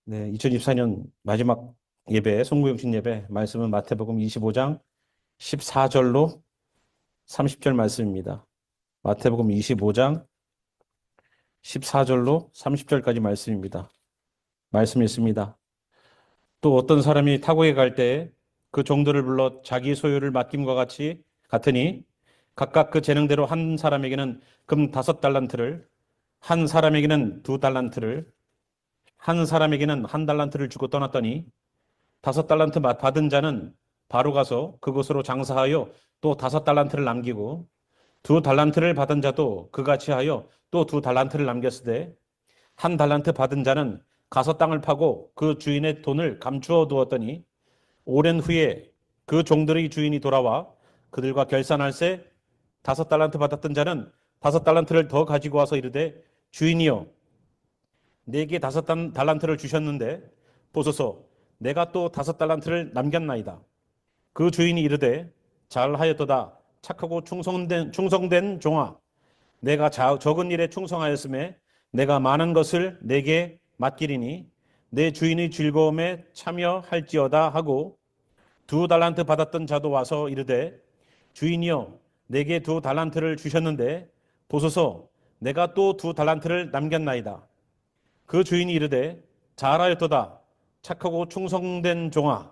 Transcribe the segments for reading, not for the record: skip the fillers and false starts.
네, 2024년 마지막 예배, 송구영신 예배, 말씀은 마태복음 25장 14절로 30절 말씀입니다. 마태복음 25장 14절로 30절까지 말씀입니다. 말씀 있습니다. 또 어떤 사람이 타국에 갈 때 그 종들을 불러 자기 소유를 맡김과 같으니 각각 그 재능대로 한 사람에게는 금 5달란트를, 한 사람에게는 2달란트를, 한 사람에게는 1달란트를 주고 떠났더니 5달란트 받은 자는 바로 가서 그곳으로 장사하여 또 5달란트를 남기고 2달란트를 받은 자도 그같이 하여 또 2달란트를 남겼으되 1달란트 받은 자는 가서 땅을 파고 그 주인의 돈을 감추어 두었더니 오랜 후에 그 종들의 주인이 돌아와 그들과 결산할세 5달란트 받았던 자는 5달란트를 더 가지고 와서 이르되 주인이여 내게 5달란트를 주셨는데 보소서 내가 또 5달란트를 남겼나이다. 그 주인이 이르되 잘하였도다 착하고 충성된 종아 내가 적은 일에 충성하였음에 내가 많은 것을 내게 맡기리니 내 주인의 즐거움에 참여할지어다 하고 2달란트 받았던 자도 와서 이르되 주인이여 내게 2달란트를 주셨는데 보소서 내가 또 2달란트를 남겼나이다. 그 주인이 이르되 잘하였도다 착하고 충성된 종아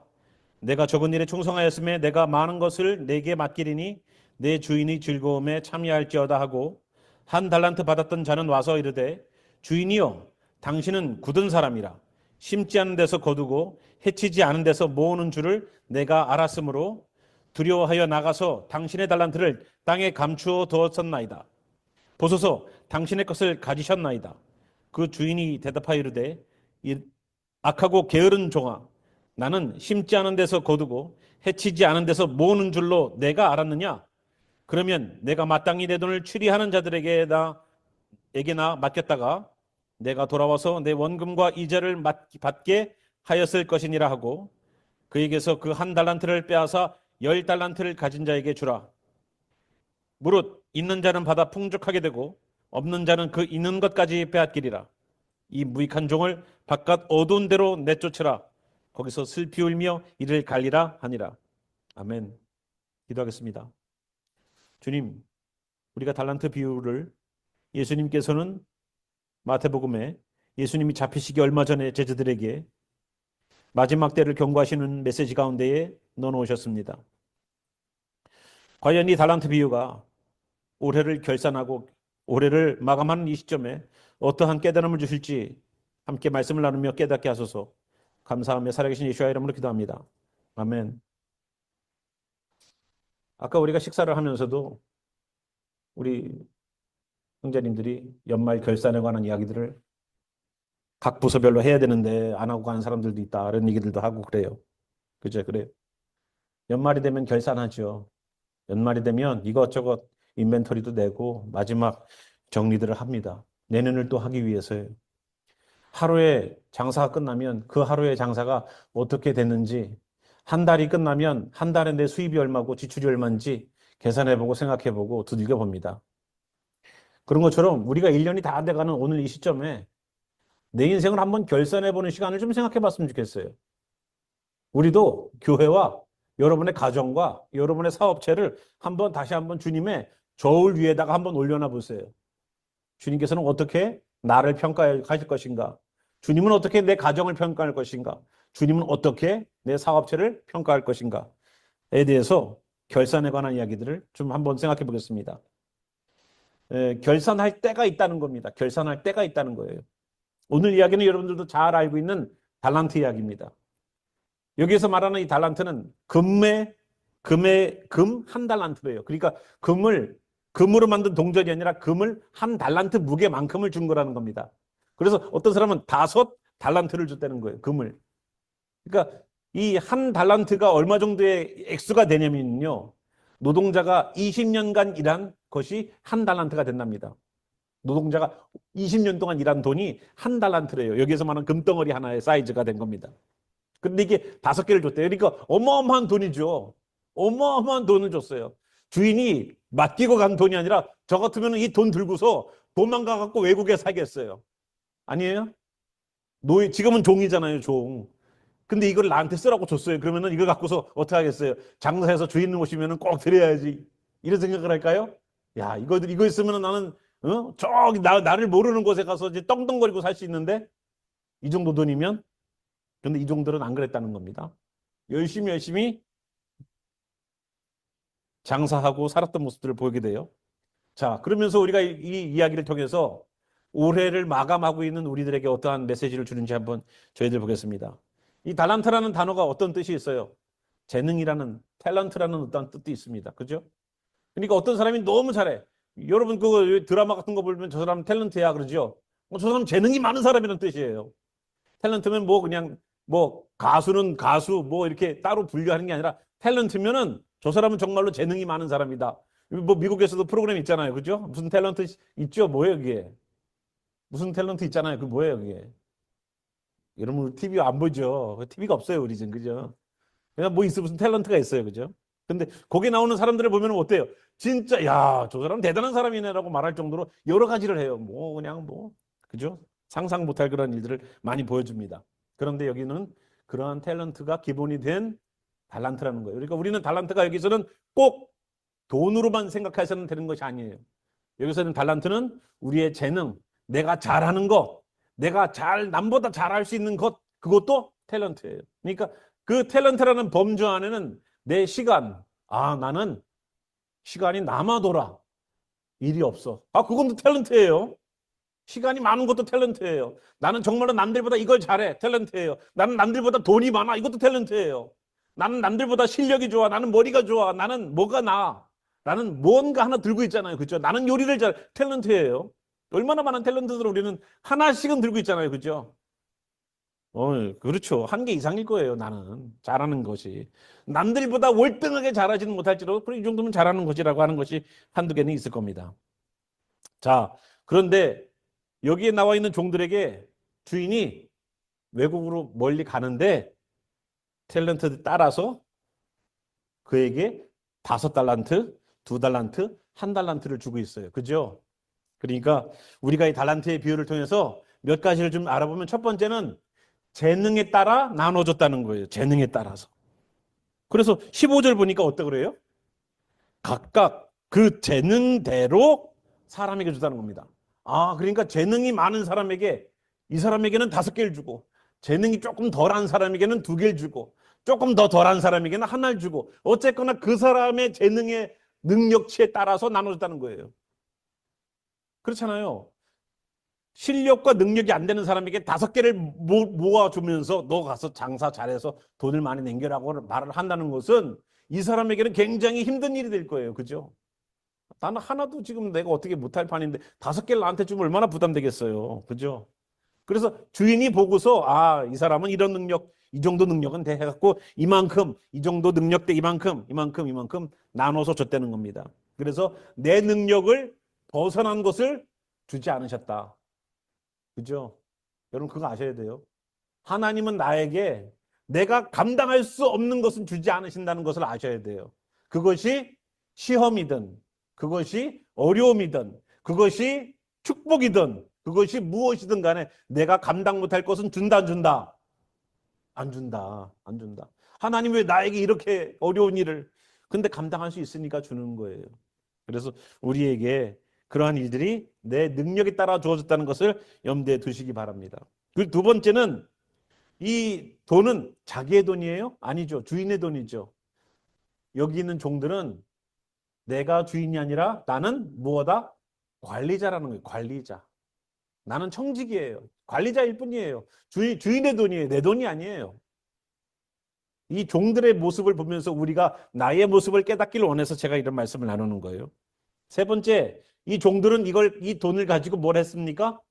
내가 적은 일에 충성하였음에 내가 많은 것을 내게 맡기리니 내 주인의 즐거움에 참여할지어다 하고 1달란트 받았던 자는 와서 이르되 주인이여 당신은 굳은 사람이라 심지 않은 데서 거두고 해치지 않은 데서 모으는 줄을 내가 알았으므로 두려워하여 나가서 당신의 달란트를 땅에 감추어 두었었나이다. 보소서 당신의 것을 가지셨나이다. 그 주인이 대답하여 이르되 악하고 게으른 종아 나는 심지 않은 데서 거두고 해치지 않은 데서 모으는 줄로 내가 알았느냐? 그러면 내가 마땅히 내 돈을 추리하는 자들에게나 맡겼다가 내가 돌아와서 내 원금과 이자를 받게 하였을 것이니라 하고 그에게서 그 1달란트를 빼앗아 10달란트를 가진 자에게 주라. 무릇 있는 자는 받아 풍족하게 되고 없는 자는 그 있는 것까지 빼앗기리라. 이 무익한 종을 바깥 어두운 데로 내쫓으라. 거기서 슬피 울며 이를 갈리라 하니라. 아멘. 기도하겠습니다. 주님, 우리가 달란트 비유를 예수님께서는 마태복음에 예수님이 잡히시기 얼마 전에 제자들에게 마지막 때를 경고하시는 메시지 가운데에 넣어놓으셨습니다. 과연 이 달란트 비유가 올해를 결산하고 올해를 마감하는 이 시점에 어떠한 깨달음을 주실지 함께 말씀을 나누며 깨닫게 하소서. 감사하며 살아계신 예수와 이름으로 기도합니다. 아멘. 아까 우리가 식사를 하면서도 우리 형제님들이 연말 결산에 관한 이야기들을 각 부서별로 해야 되는데 안 하고 가는 사람들도 있다. 이런 얘기들도 하고 그래요. 그죠? 그래요. 연말이 되면 결산하죠. 연말이 되면 이것저것 인벤토리도 내고 마지막 정리들을 합니다. 내년을 또 하기 위해서요. 하루에 장사가 끝나면 그 하루의 장사가 어떻게 됐는지 한 달이 끝나면 한 달에 내 수입이 얼마고 지출이 얼마인지 계산해보고 생각해보고 두들겨봅니다. 그런 것처럼 우리가 1년이 다 돼가는 오늘 이 시점에 내 인생을 한번 결산해보는 시간을 좀 생각해봤으면 좋겠어요. 우리도 교회와 여러분의 가정과 여러분의 사업체를 다시 한번 주님의 저울 위에다가 한번 올려놔 보세요. 주님께서는 어떻게 나를 평가하실 것인가? 주님은 어떻게 내 가정을 평가할 것인가? 주님은 어떻게 내 사업체를 평가할 것인가에 대해서 결산에 관한 이야기들을 좀 한번 생각해 보겠습니다. 결산할 때가 있다는 겁니다. 결산할 때가 있다는 거예요. 오늘 이야기는 여러분들도 잘 알고 있는 달란트 이야기입니다. 여기에서 말하는 이 달란트는 금 1달란트예요. 그러니까 금으로 만든 동전이 아니라 금을 1달란트 무게만큼을 준 거라는 겁니다. 그래서 어떤 사람은 5달란트를 줬다는 거예요. 금을. 그러니까 이 1달란트가 얼마 정도의 액수가 되냐면요. 노동자가 20년간 일한 것이 1달란트가 된답니다. 노동자가 20년 동안 일한 돈이 1달란트래요. 여기에서 말하는 금덩어리 하나의 사이즈가 된 겁니다. 근데 이게 5개를 줬대요. 그러니까 어마어마한 돈이죠. 어마어마한 돈을 줬어요. 주인이 맡기고 간 돈이 아니라 저 같으면 이 돈 들고서 도망가갖고 외국에 살겠어요. 아니에요? 지금은 종이잖아요, 종. 근데 이걸 나한테 쓰라고 줬어요. 그러면은 이걸 갖고서 어떻게 하겠어요? 장사해서 주인 오시면은 꼭 드려야지. 이런 생각을 할까요? 야, 이거 있으면은 나는, 저기 나를 모르는 곳에 가서 이제 떵떵거리고 살 수 있는데 이 정도 돈이면? 근데 이 종들은 안 그랬다는 겁니다. 열심히 장사하고 살았던 모습들을 보게 돼요. 자, 그러면서 우리가 이 이야기를 통해서 올해를 마감하고 있는 우리들에게 어떠한 메시지를 주는지 한번 저희들 보겠습니다. 이 달란트라는 단어가 어떤 뜻이 있어요? 재능이라는, 탤런트라는 어떤 뜻도 있습니다. 그죠? 그러니까 어떤 사람이 너무 잘해. 여러분 그거 드라마 같은 거 보면 저 사람 탤런트야 그러죠? 저 사람 재능이 많은 사람이라는 뜻이에요. 탤런트면 뭐 그냥 뭐 가수는 가수 뭐 이렇게 따로 분류하는 게 아니라 탤런트면은 저 사람은 정말로 재능이 많은 사람이다. 뭐 미국에서도 프로그램 있잖아요. 그죠? 무슨 탤런트 있죠? 뭐예요, 그게? 무슨 탤런트 있잖아요. 그 뭐예요, 그게? 여러분 TV 안 보죠? TV가 없어요, 우리 집. 그죠? 그냥 뭐 있어 무슨 탤런트가 있어요. 그죠? 근데 거기 나오는 사람들을 보면 어때요? 진짜 야, 저 사람 대단한 사람이네라고 말할 정도로 여러 가지를 해요. 뭐 그냥 뭐 그죠? 상상 못할 그런 일들을 많이 보여줍니다. 그런데 여기는 그러한 탤런트가 기본이 된 달란트라는 거예요. 그러니까 우리는 달란트가 여기서는 꼭 돈으로만 생각해서는 되는 것이 아니에요. 여기서는 달란트는 우리의 재능, 내가 잘하는 것, 내가 남보다 잘할 수 있는 것, 그것도 탤런트예요. 그러니까 그 탤런트라는 범주 안에는 내 시간, 나는 시간이 남아돌아. 일이 없어. 그건 또 탤런트예요. 시간이 많은 것도 탤런트예요. 나는 정말로 남들보다 이걸 잘해. 탤런트예요. 나는 남들보다 돈이 많아. 이것도 탤런트예요. 나는 남들보다 실력이 좋아. 나는 머리가 좋아. 나는 뭐가 나아. 나는 뭔가 하나 들고 있잖아요. 그죠? 나는 요리를 탤런트예요. 얼마나 많은 탤런트들을 우리는 하나씩은 들고 있잖아요. 그죠? 그렇죠. 한 개 이상일 거예요, 나는. 잘하는 것이. 남들보다 월등하게 잘하지는 못할지라도, 그래, 이 정도면 잘하는 것이라고 하는 것이 한두 개는 있을 겁니다. 자, 그런데 여기에 나와 있는 종들에게 주인이 외국으로 멀리 가는데 탤런트 따라서 그에게 5달란트, 2달란트, 1달란트를 주고 있어요. 그죠? 그러니까 우리가 이 달란트의 비율을 통해서 몇 가지를 좀 알아보면 첫 번째는 재능에 따라 나눠줬다는 거예요. 재능에 따라서. 그래서 15절 보니까 어떠 그래요? 각각 그 재능대로 사람에게 주다는 겁니다. 그러니까 재능이 많은 사람에게 이 사람에게는 5개를 주고 재능이 조금 덜한 사람에게는 2개를 주고 조금 더 덜한 사람에게는 하나를 주고 어쨌거나 그 사람의 재능의 능력치에 따라서 나눠줬다는 거예요. 그렇잖아요. 실력과 능력이 안 되는 사람에게 5개를 모아주면서 너 가서 장사 잘해서 돈을 많이 남겨라고 말을 한다는 것은 이 사람에게는 굉장히 힘든 일이 될 거예요. 그죠? 나는 하나도 지금 내가 어떻게 못할 판인데 5개를 나한테 주면 얼마나 부담되겠어요. 그죠? 그래서 주인이 보고서 이 사람은 이런 능력, 이 정도 능력은 돼 해갖고 이만큼, 이 정도 능력 대 이만큼 나눠서 줬다는 겁니다. 그래서 내 능력을 벗어난 것을 주지 않으셨다. 그죠? 여러분 그거 아셔야 돼요. 하나님은 나에게 내가 감당할 수 없는 것은 주지 않으신다는 것을 아셔야 돼요. 그것이 시험이든 그것이 어려움이든 그것이 축복이든 그것이 무엇이든 간에 내가 감당 못할 것은 준다 안 준다? 안 준다. 안 준다. 하나님 왜 나에게 이렇게 어려운 일을 근데 감당할 수 있으니까 주는 거예요. 그래서 우리에게 그러한 일들이 내 능력에 따라 주어졌다는 것을 염두에 두시기 바랍니다. 그리고 두 번째는 이 돈은 자기의 돈이에요? 아니죠. 주인의 돈이죠. 여기 있는 종들은 내가 주인이 아니라 나는 무엇다? 관리자라는 거예요. 관리자. 나는 청직이에요. 관리자일 뿐이에요. 주인의 돈이에요. 내 돈이 아니에요. 이 종들의 모습을 보면서 우리가 나의 모습을 깨닫기를 원해서 제가 이런 말씀을 나누는 거예요. 세 번째, 이 종들은 이 돈을 가지고 뭘 했습니까?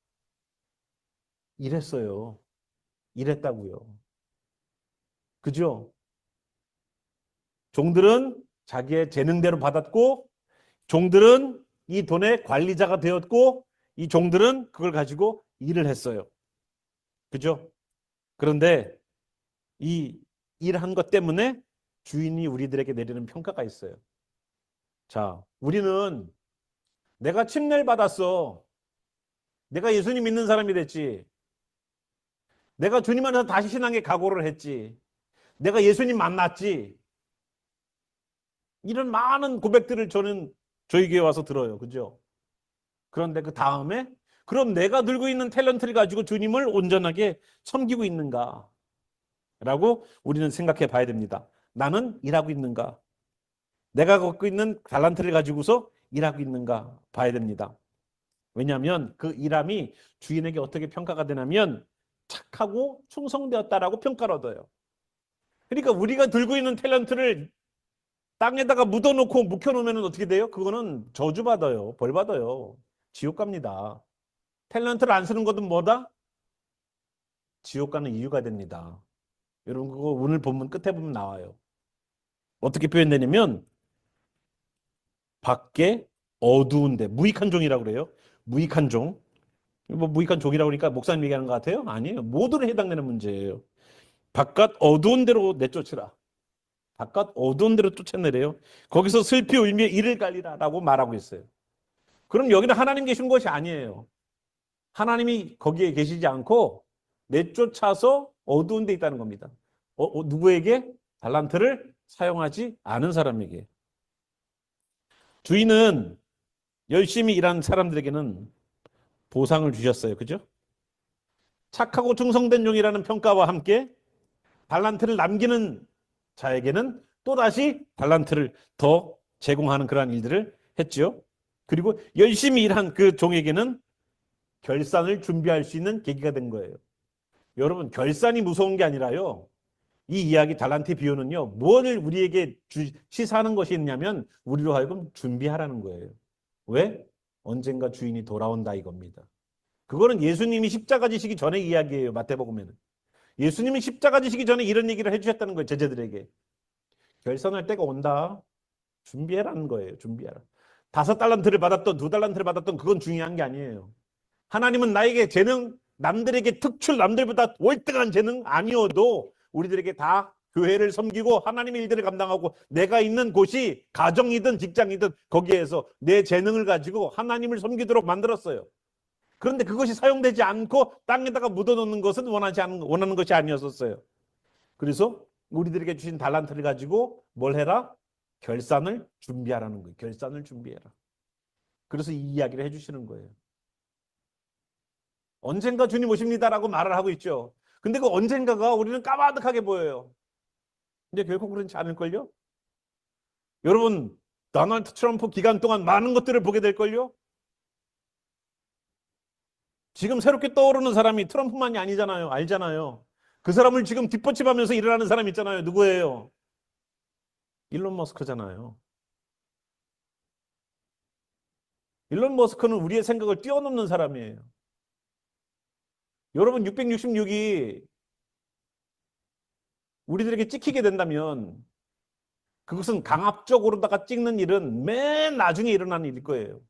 일했어요. 일했다고요. 그죠? 종들은 자기의 재능대로 받았고, 종들은 이 돈의 관리자가 되었고, 이 종들은 그걸 가지고 일을 했어요. 그죠? 그런데 이 일한 것 때문에 주인이 우리들에게 내리는 평가가 있어요. 자, 우리는 내가 침례를 받았어. 내가 예수님 믿는 사람이 됐지. 내가 주님 안에서 다시 신앙에 각오를 했지. 내가 예수님 만났지. 이런 많은 고백들을 저는 저희 교회 와서 들어요. 그죠? 그런데 그 다음에 그럼 내가 들고 있는 탤런트를 가지고 주님을 온전하게 섬기고 있는가? 라고 우리는 생각해 봐야 됩니다. 나는 일하고 있는가? 내가 갖고 있는 달란트를 가지고서 일하고 있는가 봐야 됩니다. 왜냐하면 그 일함이 주인에게 어떻게 평가가 되냐면 착하고 충성되었다라고 평가를 얻어요. 그러니까 우리가 들고 있는 탤런트를 땅에다가 묻어놓고 묵혀놓으면 어떻게 돼요? 그거는 저주받아요. 벌받아요. 지옥 갑니다. 탤런트를 안 쓰는 것은 뭐다? 지옥 가는 이유가 됩니다. 여러분 그거 오늘 본문 끝에 보면 나와요. 어떻게 표현되냐면 밖에 어두운데 무익한 종이라고 그래요. 무익한 종. 뭐 무익한 종이라고 그러니까 목사님 얘기하는 것 같아요? 아니에요. 모두를 해당되는 문제예요. 바깥 어두운 데로 내쫓으라. 바깥 어두운 데로 쫓아내래요. 거기서 슬피 울며 이를 갈리라라고 말하고 있어요. 그럼 여기는 하나님 계신 것이 아니에요. 하나님이 거기에 계시지 않고 내쫓아서 어두운 데 있다는 겁니다. 누구에게? 달란트를 사용하지 않은 사람에게. 주인은 열심히 일한 사람들에게는 보상을 주셨어요. 그죠? 착하고 충성된 종이라는 평가와 함께 달란트를 남기는 자에게는 또다시 달란트를 더 제공하는 그러한 일들을 했죠. 그리고 열심히 일한 그 종에게는 결산을 준비할 수 있는 계기가 된 거예요. 여러분 결산이 무서운 게 아니라요. 이 이야기 달란트 비유는요. 무엇을 우리에게 시사하는 것이 있냐면 우리로 하여금 준비하라는 거예요. 왜? 언젠가 주인이 돌아온다 이겁니다. 그거는 예수님이 십자가 지시기 전의 이야기예요. 마태복음에는. 예수님이 십자가 지시기 전에 이런 얘기를 해주셨다는 거예요. 제자들에게. 결산할 때가 온다. 준비해라는 거예요. 준비해라. 5달란트를 받았던 2달란트를 받았던 그건 중요한 게 아니에요. 하나님은 나에게 재능, 남들에게 특출, 남들보다 월등한 재능 아니어도 우리들에게 다 교회를 섬기고 하나님의 일들을 감당하고 내가 있는 곳이 가정이든 직장이든 거기에서 내 재능을 가지고 하나님을 섬기도록 만들었어요. 그런데 그것이 사용되지 않고 땅에다가 묻어놓는 것은 원하는 것이 아니었었어요. 그래서 우리들에게 주신 달란트를 가지고 뭘 해라? 결산을 준비하라는 거예요. 결산을 준비해라. 그래서 이 이야기를 해주시는 거예요. 언젠가 주님 오십니다라고 말을 하고 있죠. 근데 그 언젠가가 우리는 까마득하게 보여요. 근데 결국 그렇지 않을걸요? 여러분, 도널드 트럼프 기간 동안 많은 것들을 보게 될걸요? 지금 새롭게 떠오르는 사람이 트럼프만이 아니잖아요. 알잖아요. 그 사람을 지금 뒷받침하면서 일어나는 사람 있잖아요. 누구예요? 일론 머스크잖아요. 일론 머스크는 우리의 생각을 뛰어넘는 사람이에요. 여러분 666이 우리들에게 찍히게 된다면 그것은 강압적으로다가 찍는 일은 맨 나중에 일어나는 일일 거예요.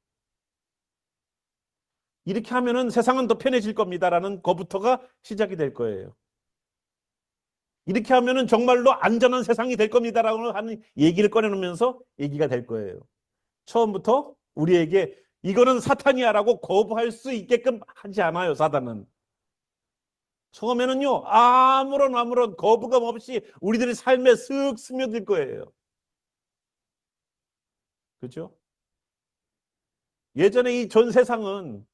이렇게 하면은 세상은 더 편해질 겁니다라는 거부터가 시작이 될 거예요. 이렇게 하면은 정말로 안전한 세상이 될 겁니다라고 하는 얘기를 꺼내놓으면서 얘기가 될 거예요. 처음부터 우리에게 이거는 사탄이야라고 거부할 수 있게끔 하지 않아요. 사단은. 처음에는요. 아무런 거부감 없이 우리들의 삶에 쓱 스며들 거예요. 그렇죠? 예전에 이 전 세상은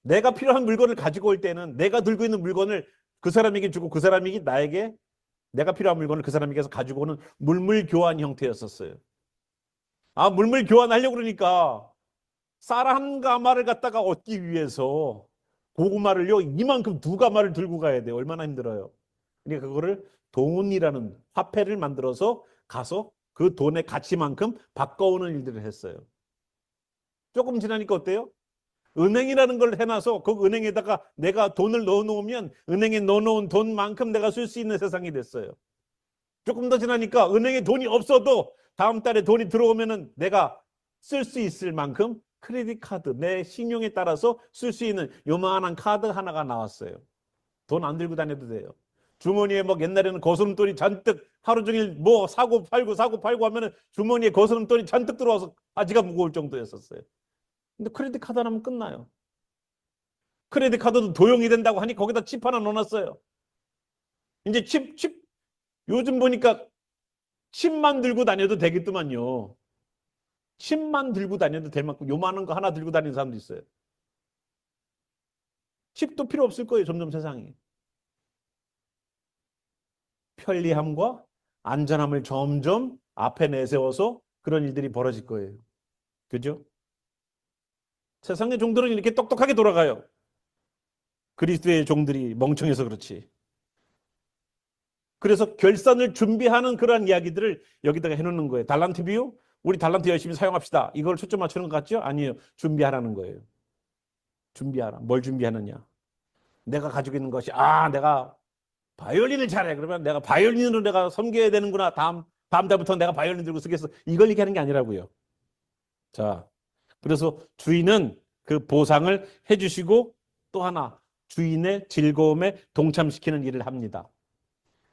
내가 필요한 물건을 가지고 올 때는 내가 들고 있는 물건을 그 사람에게 주고 그 사람이 나에게 내가 필요한 물건을 그 사람에게서 가지고 오는 물물 교환 형태였었어요. 물물 교환하려고 그러니까 쌀 한 가마를 갖다가 얻기 위해서 고구마를요 이만큼 2가마를 들고 가야 돼요. 얼마나 힘들어요. 그러니까 그거를 돈이라는 화폐를 만들어서 가서 그 돈의 가치만큼 바꿔오는 일들을 했어요. 조금 지나니까 어때요? 은행이라는 걸 해놔서 그 은행에다가 내가 돈을 넣어놓으면 은행에 넣어놓은 돈만큼 내가 쓸 수 있는 세상이 됐어요. 조금 더 지나니까 은행에 돈이 없어도 다음 달에 돈이 들어오면은 내가 쓸 수 있을 만큼 크레딧 카드, 내 신용에 따라서 쓸 수 있는 요만한 카드 하나가 나왔어요. 돈 안 들고 다녀도 돼요. 주머니에 뭐 옛날에는 거스름돈이 잔뜩 하루 종일 뭐 사고 팔고 하면은 주머니에 거스름돈이 잔뜩 들어와서 바지가 무거울 정도였었어요. 근데 크레딧 카드 하나면 끝나요. 크레딧 카드도 도용이 된다고 하니 거기다 칩 하나 넣어놨어요. 이제 요즘 보니까 칩만 들고 다녀도 되겠더만요. 칩만 들고 다녀도 될 만큼 요만한 거 하나 들고 다니는 사람도 있어요. 칩도 필요 없을 거예요. 점점 세상이. 편리함과 안전함을 점점 앞에 내세워서 그런 일들이 벌어질 거예요. 그죠? 세상의 종들은 이렇게 똑똑하게 돌아가요. 그리스도의 종들이 멍청해서 그렇지. 그래서 결산을 준비하는 그러한 이야기들을 여기다가 해놓는 거예요. 달란트 비유? 우리 달란트 열심히 사용합시다. 이걸 초점 맞추는 것 같죠? 아니에요. 준비하라는 거예요. 준비하라. 뭘 준비하느냐? 내가 가지고 있는 것이 내가 바이올린을 잘해. 그러면 내가 바이올린으로 내가 섬겨야 되는구나. 다음 달부터 내가 바이올린 들고 쓰겠어. 이걸 얘기하는 게 아니라고요. 자, 그래서 주인은 그 보상을 해주시고 또 하나 주인의 즐거움에 동참시키는 일을 합니다.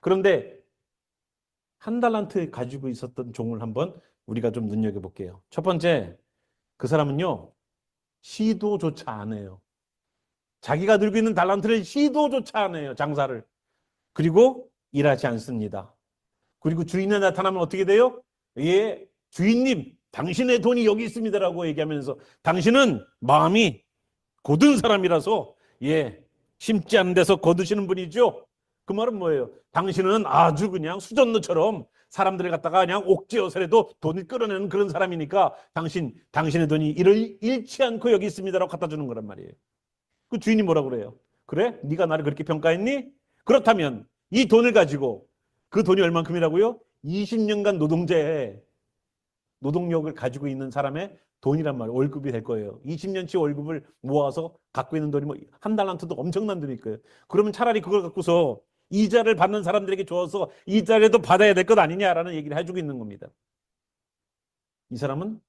그런데 한 달란트 가지고 있었던 종을 한번 우리가 좀 눈여겨볼게요. 첫 번째, 그 사람은요, 시도조차 안 해요. 자기가 들고 있는 달란트를 시도조차 안 해요. 장사를. 그리고 일하지 않습니다. 그리고 주인에 나타나면 어떻게 돼요? 예, 주인님, 당신의 돈이 여기 있습니다라고 얘기하면서 당신은 마음이 고든 사람이라서 심지 않은 데서 거두시는 분이죠. 그 말은 뭐예요? 당신은 아주 그냥 수전노처럼 사람들을 갖다가 그냥 옥죄어서라도 돈을 끌어내는 그런 사람이니까 당신의 돈이 잃지 않고 여기 있습니다라고 갖다 주는 거란 말이에요. 그 주인이 뭐라고 그래요? 그래? 네가 나를 그렇게 평가했니? 그렇다면 이 돈을 가지고 그 돈이 얼만큼이라고요? 20년간 노동력을 가지고 있는 사람의 돈이란 말이에요. 월급이 될 거예요. 20년치 월급을 모아서 갖고 있는 돈이 한 달란트도 엄청난 돈일 거예요. 그러면 차라리 그걸 갖고서 이자를 받는 사람들에게 줘서 이자라도 받아야 될 것 아니냐라는 얘기를 해주고 있는 겁니다. 이 사람은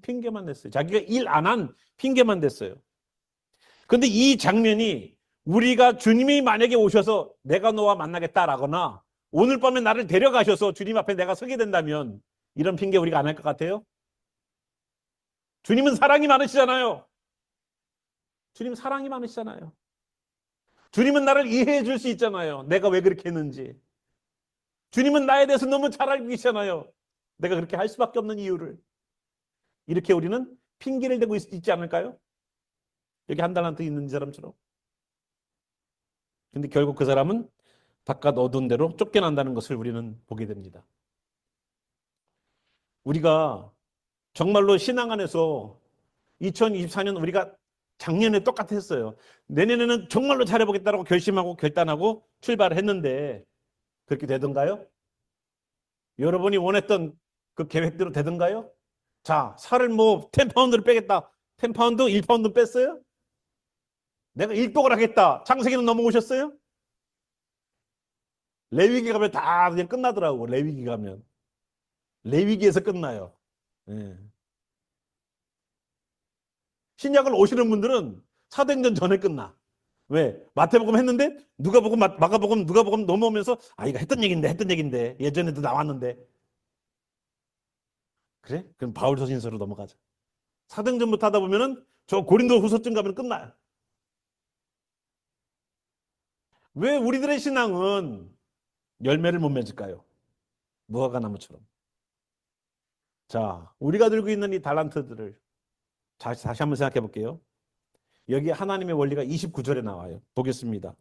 핑계만 냈어요. 자기가 일 안 한 핑계만 댔어요. 그런데 이 장면이 우리가 주님이 만약에 오셔서 내가 너와 만나겠다라거나 오늘 밤에 나를 데려가셔서 주님 앞에 내가 서게 된다면 이런 핑계 우리가 안 할 것 같아요? 주님은 사랑이 많으시잖아요. 주님 사랑이 많으시잖아요. 주님은 나를 이해해 줄 수 있잖아요. 내가 왜 그렇게 했는지. 주님은 나에 대해서 너무 잘 알고 계시잖아요. 내가 그렇게 할 수밖에 없는 이유를. 이렇게 우리는 핑계를 대고 있지 않을까요? 여기 한 달란트 있는 사람처럼. 근데 결국 그 사람은 바깥 어두운 데로 쫓겨난다는 것을 우리는 보게 됩니다. 우리가 정말로 신앙 안에서 2024년 우리가 작년에 똑같았어요. 내년에는 정말로 잘해보겠다고 결심하고 결단하고 출발을 했는데 그렇게 되던가요? 여러분이 원했던 그 계획대로 되던가요? 자, 살을 10파운드를 빼겠다. 10파운드, 1파운드 뺐어요? 내가 일독을 하겠다. 창세기는 넘어오셨어요? 레위기 가면 다 그냥 끝나더라고. 레위기 가면. 레위기에서 끝나요. 예. 신약을 오시는 분들은 사도행전 전에 끝나. 왜? 마태복음 했는데 누가복음, 마가복음, 누가복음 넘어오면서 이거 했던 얘긴데 예전에도 나왔는데. 그래? 그럼 바울서신서로 넘어가자. 사도행전부터 하다 보면은 저 고린도 후서쯤 가면 끝나요. 왜 우리들의 신앙은 열매를 못 맺을까요? 무화과 나무처럼. 자, 우리가 들고 있는 이 달란트들을 다시 한번 생각해 볼게요. 여기 하나님의 원리가 29절에 나와요. 보겠습니다.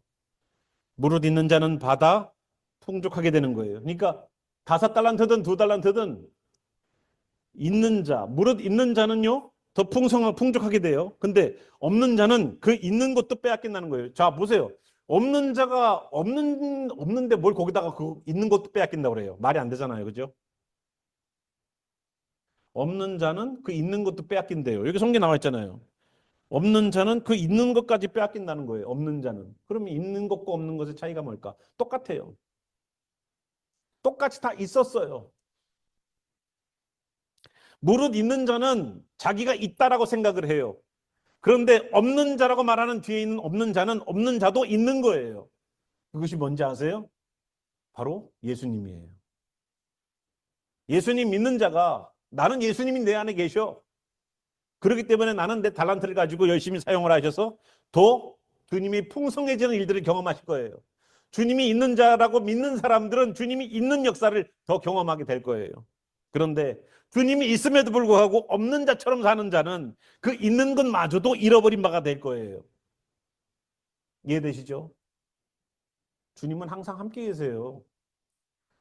무릇 있는 자는 받아 풍족하게 되는 거예요. 그러니까 5달란트든 2달란트든 있는 자, 무릇 있는 자는요, 더 풍족하게 돼요. 근데 없는 자는 그 있는 것도 빼앗긴다는 거예요. 자, 보세요. 없는 자가 없는데 뭘 거기다가 그 있는 것도 빼앗긴다고 그래요. 말이 안 되잖아요. 그죠? 없는 자는 그 있는 것도 빼앗긴대요. 여기 성경에 나와 있잖아요. 없는 자는 그 있는 것까지 빼앗긴다는 거예요. 없는 자는. 그러면 있는 것과 없는 것의 차이가 뭘까? 똑같아요. 똑같이 다 있었어요. 무릇 있는 자는 자기가 있다라고 생각을 해요. 그런데 없는 자라고 말하는 뒤에 있는 없는 자는 없는 자도 있는 거예요. 그것이 뭔지 아세요? 바로 예수님이에요. 예수님 믿는 자가 나는 예수님이 내 안에 계셔. 그렇기 때문에 나는 내 달란트를 가지고 열심히 사용을 하셔서 더 주님이 풍성해지는 일들을 경험하실 거예요. 주님이 있는 자라고 믿는 사람들은 주님이 있는 역사를 더 경험하게 될 거예요. 그런데 주님이 있음에도 불구하고 없는 자처럼 사는 자는 그 있는 것마저도 잃어버린 바가 될 거예요. 이해되시죠? 주님은 항상 함께 계세요.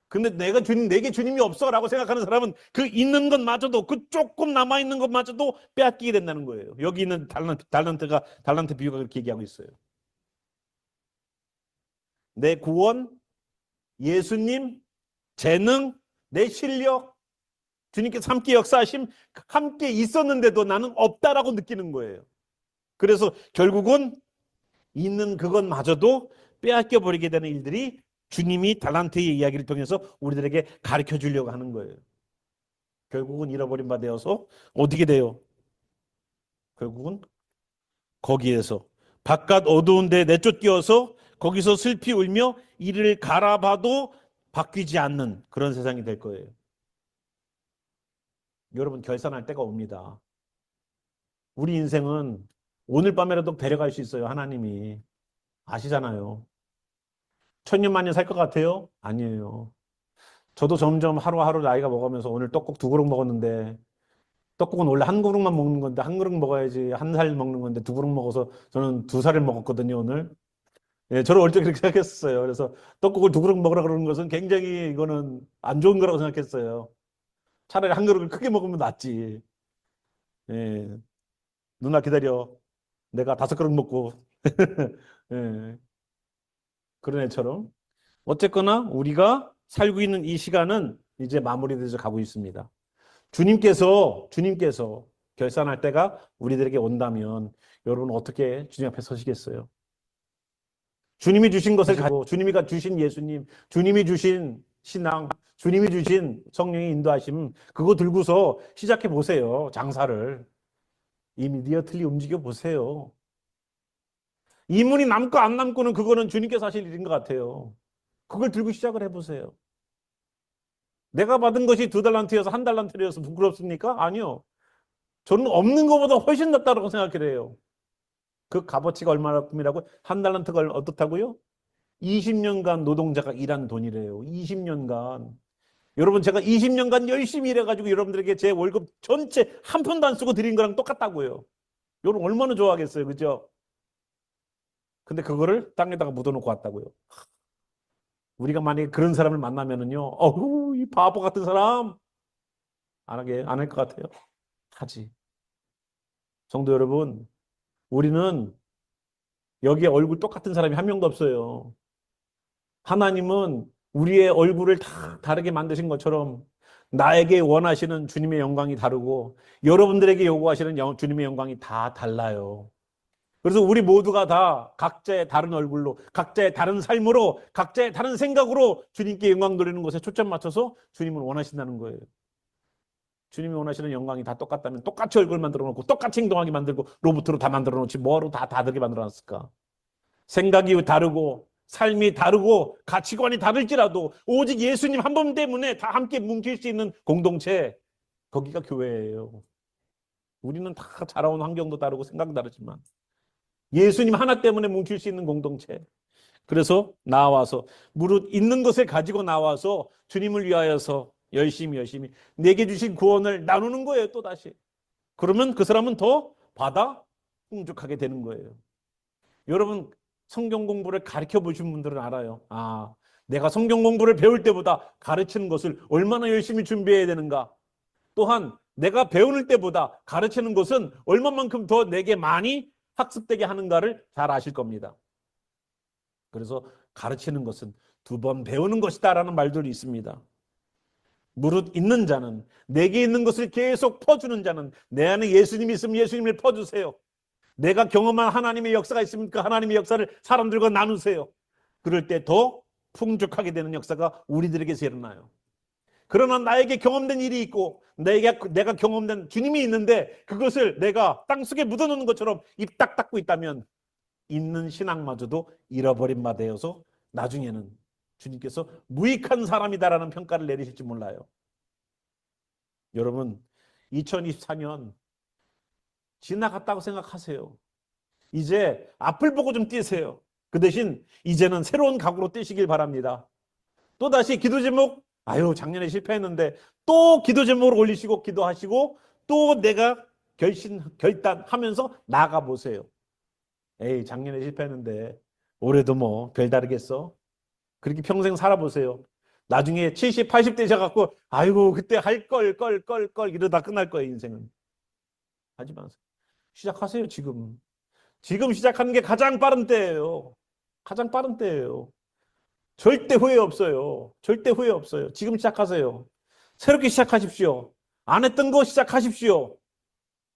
근데 내게 주님이 없어라고 생각하는 사람은 그 있는 것마저도, 그 조금 남아있는 것마저도 빼앗기게 된다는 거예요. 여기 있는 달란트 비유가 그렇게 얘기하고 있어요. 내 구원, 예수님, 재능, 내 실력, 주님께서 함께 역사하심, 함께 있었는데도 나는 없다라고 느끼는 거예요. 그래서 결국은 있는 그것마저도 빼앗겨 버리게 되는 일들이 주님이 달란트의 이야기를 통해서 우리들에게 가르쳐 주려고 하는 거예요. 결국은 잃어버린 바 되어서 어떻게 돼요? 결국은 거기에서 바깥 어두운 데 내쫓겨서 거기서 슬피 울며 이를 갈아봐도 바뀌지 않는 그런 세상이 될 거예요. 여러분, 결산할 때가 옵니다. 우리 인생은 오늘 밤에라도 데려갈 수 있어요. 하나님이 아시잖아요. 천년만년 살 것 같아요? 아니에요. 저도 점점 하루하루 나이가 먹으면서 오늘 떡국 2그릇 먹었는데, 떡국은 원래 한 그릇만 먹는 건데 한 그릇 먹어야지 한 살 먹는 건데 2그릇 먹어서 저는 2살을 먹었거든요, 오늘. 예, 저는 어릴 때 그렇게 생각했어요. 그래서 떡국을 2그릇 먹으라 그러는 것은 굉장히 이거는 안 좋은 거라고 생각했어요. 차라리 한 그릇을 크게 먹으면 낫지. 예, 누나 기다려. 내가 5그릇 먹고. 예, 그런 애처럼. 어쨌거나 우리가 살고 있는 이 시간은 이제 마무리돼서 가고 있습니다. 주님께서 결산할 때가 우리들에게 온다면 여러분 어떻게 주님 앞에 서시겠어요? 주님이 주신 것을 가지고 주님이 주신 예수님, 주님이 주신 신앙, 주님이 주신 성령의 인도하심 그거 들고서 시작해 보세요. 장사를. 이미디어틀리 움직여 보세요. 이문이 남고 안 남고는 그거는 주님께서 하실 일인 것 같아요. 그걸 들고 시작을 해보세요. 내가 받은 것이 2달란트여서 1달란트여서 부끄럽습니까? 아니요. 저는 없는 것보다 훨씬 낫다고 생각을 해요. 그 값어치가 얼마큼이라고? 1달란트가 어떻다고요? 20년간 노동자가 일한 돈이래요. 20년간. 여러분, 제가 20년간 열심히 일해가지고 여러분들에게 제 월급 전체 한 푼도 안 쓰고 드린 거랑 똑같다고요. 여러분 얼마나 좋아하겠어요. 그죠? 근데 그거를 땅에다가 묻어놓고 왔다고요. 우리가 만약에 그런 사람을 만나면은요, 어우, 이 바보 같은 사람! 안 할 것 같아요. 하지. 성도 여러분, 우리는 여기에 얼굴 똑같은 사람이 한 명도 없어요. 하나님은 우리의 얼굴을 다 다르게 만드신 것처럼 나에게 원하시는 주님의 영광이 다르고 여러분들에게 요구하시는 주님의 영광이 다 달라요. 그래서 우리 모두가 다 각자의 다른 얼굴로, 각자의 다른 삶으로, 각자의 다른 생각으로 주님께 영광 돌리는 것에 초점 맞춰서 주님을 원하신다는 거예요. 주님이 원하시는 영광이 다 똑같다면 똑같이 얼굴 만들어 놓고 똑같이 행동하게 만들고 로봇으로 다 만들어 놓지 뭐로 다 다르게 만들어 놨을까? 생각이 다르고 삶이 다르고 가치관이 다를지라도 오직 예수님 한 분 때문에 다 함께 뭉칠 수 있는 공동체, 거기가 교회예요. 우리는 다 자라온 환경도 다르고 생각도 다르지만 예수님 하나 때문에 뭉칠 수 있는 공동체. 그래서 나와서 무릇 있는 것을 가지고 나와서 주님을 위하여서 열심히 내게 주신 구원을 나누는 거예요. 또다시. 그러면 그 사람은 더 받아 풍족하게 되는 거예요. 여러분 성경 공부를 가르쳐 보신 분들은 알아요. 아, 내가 성경 공부를 배울 때보다 가르치는 것을 얼마나 열심히 준비해야 되는가. 또한 내가 배우는 때보다 가르치는 것은 얼마만큼 더 내게 많이 학습되게 하는가를 잘 아실 겁니다. 그래서 가르치는 것은 2번 배우는 것이다라는 말들이 있습니다. 무릇 있는 자는, 내게 있는 것을 계속 퍼주는 자는, 내 안에 예수님이 있으면 예수님을 퍼주세요. 내가 경험한 하나님의 역사가 있으면 그 하나님의 역사를 사람들과 나누세요. 그럴 때 더 풍족하게 되는 역사가 우리들에게서 일어나요. 그러나 나에게 경험된 일이 있고 내가 경험된 주님이 있는데 그것을 내가 땅속에 묻어놓는 것처럼 입 딱 닫고 있다면 있는 신앙마저도 잃어버린 바 되어서 나중에는 주님께서 무익한 사람이다라는 평가를 내리실지 몰라요. 여러분 2024년 지나갔다고 생각하세요. 이제 앞을 보고 좀 뛰세요. 그 대신 이제는 새로운 각오로 뛰시길 바랍니다. 또다시 기도 제목, 아유, 작년에 실패했는데 또 기도 제목을 올리시고 기도하시고 또 내가 결단하면서 나가보세요. 에이, 작년에 실패했는데 올해도 뭐 별다르겠어? 그렇게 평생 살아보세요. 나중에 70, 80 되셔갖고 아이고 그때 할 걸 이러다 끝날 거예요, 인생은. 하지 마세요. 시작하세요, 지금. 지금 시작하는 게 가장 빠른 때예요. 가장 빠른 때예요. 절대 후회 없어요. 절대 후회 없어요. 지금 시작하세요. 새롭게 시작하십시오. 안 했던 거 시작하십시오.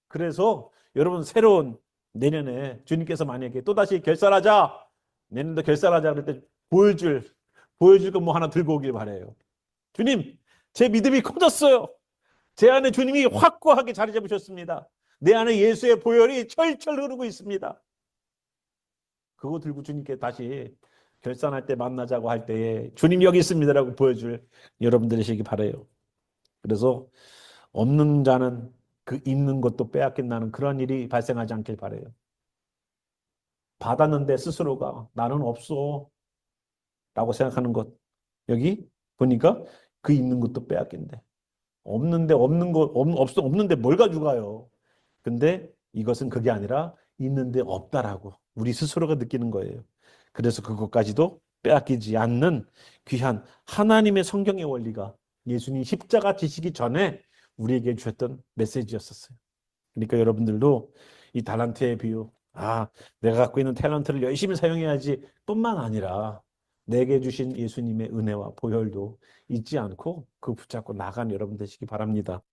그래서 여러분 새로운 내년에 주님께서 만약에 또다시 결산하자. 내년도 결산하자 그럴 때 보여줄 거 뭐 하나 들고 오길 바래요. 주님, 제 믿음이 커졌어요. 제 안에 주님이 확고하게 자리 잡으셨습니다. 내 안에 예수의 보혈이 철철 흐르고 있습니다. 그거 들고 주님께 다시 결산할 때 만나자고 할 때에 주님 여기 있습니다라고 보여줄 여러분들이시기 바라요. 그래서 없는 자는 그 있는 것도 빼앗긴다는 그런 일이 발생하지 않길 바라요. 받았는데 스스로가 나는 없어 라고 생각하는 것. 여기 보니까 그 있는 것도 빼앗긴대. 없는데 뭘 가지고 가요. 근데 이것은 그게 아니라 있는데 없다라고 우리 스스로가 느끼는 거예요. 그래서 그것까지도 빼앗기지 않는 귀한 하나님의 성경의 원리가 예수님 십자가 지시기 전에 우리에게 주셨던 메시지였었어요. 그러니까 여러분들도 이 달란트의 비유, 내가 갖고 있는 탤런트를 열심히 사용해야지 뿐만 아니라 내게 주신 예수님의 은혜와 보혈도 잊지 않고 그 붙잡고 나간 여러분 되시기 바랍니다.